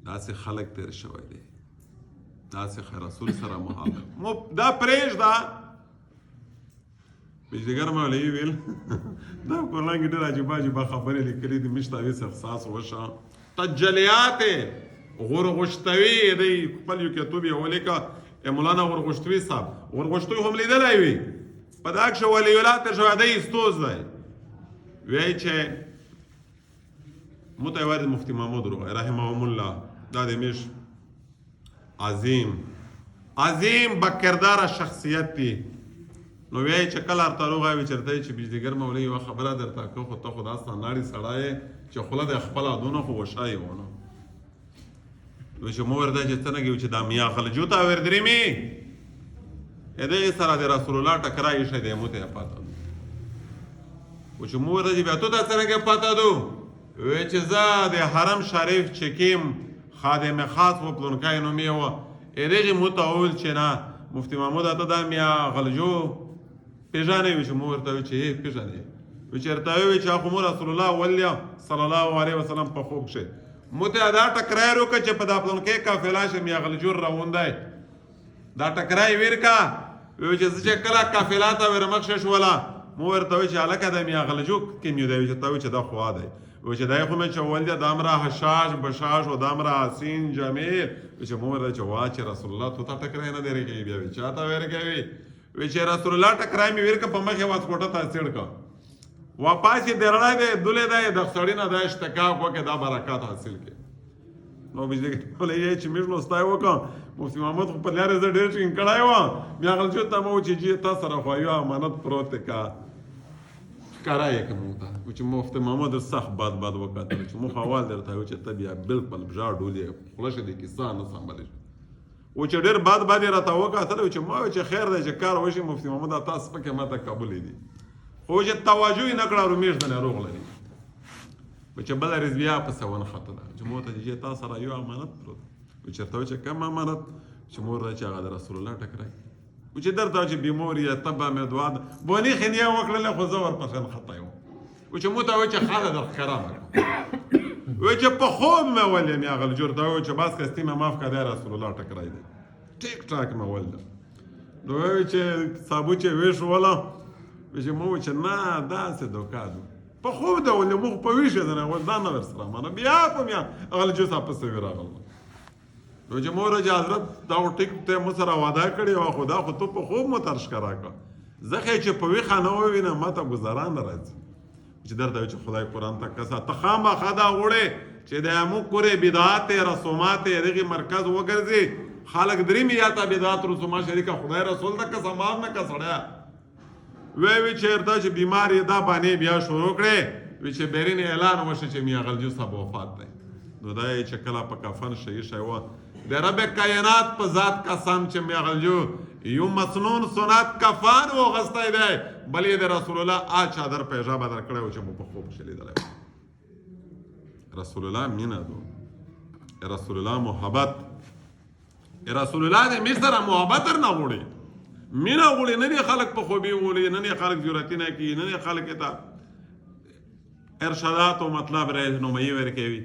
داسې خلک تیر شوی دی داسې رسول سره محبت دا پرېږده بجدګر مولوي ویل دا قرآن کې ډېر عجیبه عجیبه خبرې لیکلي دي موږ ته هېڅ احساس وشه تجلیات غورغوشتوي دی خپل یو کتاب یې ولیکه مولانا غورغوشتوي صاحب غورغوشتوي هم لیدلی وي په دا کښې ولی الله تشهدی استوز دی وایي چې موږ ته یوازې مفتي محمود روغی رحمهم الله دا د میش عظیم باکرداره شخصیت دی نو وایي چې کله ورته روغی وي چېرته یې چې بجدګر مولوي یوه خبره درته که خو ته خو داسې ناړې سړی یې چې خوله د خپله دونه خو وشایې ونه وایي چې مو ورته چې څنګه وي چې دا میا خلجو ته وردرېمي دغې سره د رسول الله ټکری ایښی دی مو ته یې پاته دو و چې مو ورته چې بیا تو ته څرنګه پاته دو وایي چې زه د حرم شریف چې کیم خادم خاص و پلونکی نومې وه دغې مو ته وویل چې نه مفتي محمود ته دا میا غلجو پیژنې وي چې مو ورته وایي چې پیژنې وایي چې ورته وایي چې خو مو رسول الله ولیا صلی الله علیه وسلم په خوب کښې مو ته دا ټکری وکړه چې په دا پلونکی قافله شم یا غلجو روان دی دا ټکری ویر کا وایي چې زه چې کله قافله ته ورمخ شوله مو ورته وایي چې هلکه د میا غلجو کوم یو دی وایي چې ته وایي چې دا خوا دی وایي چې دی خو مې چې ول دی دا امره حشاش بشاش و دا امره حسین جمیل وایي چې مو ورته چې وا چې رسول الله تو ته ټکری نه دی ورکوي بیا وایي چا ته ورکوي وایي چې رسول الله ټکری مې ویر که په مخ یې واسکوټه ته څېړ که واپس یې درړی دی دلې دی د سړي نه دا اشتکاک وکړې دا برکات حاصل کړي نو بجدګر مولوي چې موږ نو ستا یې وکړه مفتي محمد خو په لارې زه ډېر ټینګ کړی وم بیا غلجو ته مو چې جی تا سره خو یو امانت پروت دی که ښکاره یې که موږ ته چې مفتي محمد سخت بد وکتل چې موږ اول درته وایو چې ته بیا بلکل بژا ډولې خوله شې د کیسه نه سمبلی شي و چې ډېر بد یې راته وکتل چې ما وایي چې خیر دی چې کار وشي مفتي محمد تاسو پکې ماته قبولې دي خو چې توجه یې نه کړه رومیش د ناروغ لري چې بله ورځ بیا پسې ونښتله چې مو ته چې تا سره یو امانت پروت و چېرته وایي چې کوم امانت چې مور ده چې هغه د رسول الله ټکری و چې درته چې بیمور یې تبه مې دعا ده بونې خینیه وکړله خو زه ورپسې نښتی وم و چې مو ته وایي چې خاله در ښکاره مه کړه وایي چې په خوب مې ولیم یا غلجور ته وایي چې بس کستي مې معاف کړه دی رسول الله ټکری دی ټیک ټاک مې ولده نو وایي چې صابو چې ویښ وله وایي چې مو وایي چې نه داسې دوکا ده په خوب ده ولې موږ په ویښه ده نه ول دا نه ورسره منه بیا په میا غلجو صاحب پسې راغله نو چې مور چې حضرت دا ټیک ته مو سره وعده کړې وه خو دا خو تو په خوب مو ترش ښکاره کړه زه خې چې په ویښه نه ووینم ماته ګزاره نه راځي چې درته وایي چې خدای قرآن ته کسه ته خامخا دا غواړې چې د موږ کورې بدعات رسومات دغې مرکز وګرځي خلک درې میاته بدعات رسومات شریکه خدای رسول ته کسه مار نه که سړیه وی چېرته چې بیمار یې دا بانې بیا شروع کړې وی چې بیرین اعلان وشو چې میا غلجو صاحب وفات دی نو دا یې چې کله په کفن شهید شوی وه د رب کائنات په ذات قسم چې میا غلجو یو مسنون سنت کفن واغستی دی بل یې د رسول الله چادر پیژابه درکړی و چې مو په خوب کښې لیدلی رسول الله مینه دو رسول الله محبت رسول الله د میر سره محبت درنه غواړي مینه غواړي نه دې خلک په خوبي غواړي نه دې خلک جرأتي نه کوي نه دې خلک ته ارشادات او مطلب رهنمایي ورکوي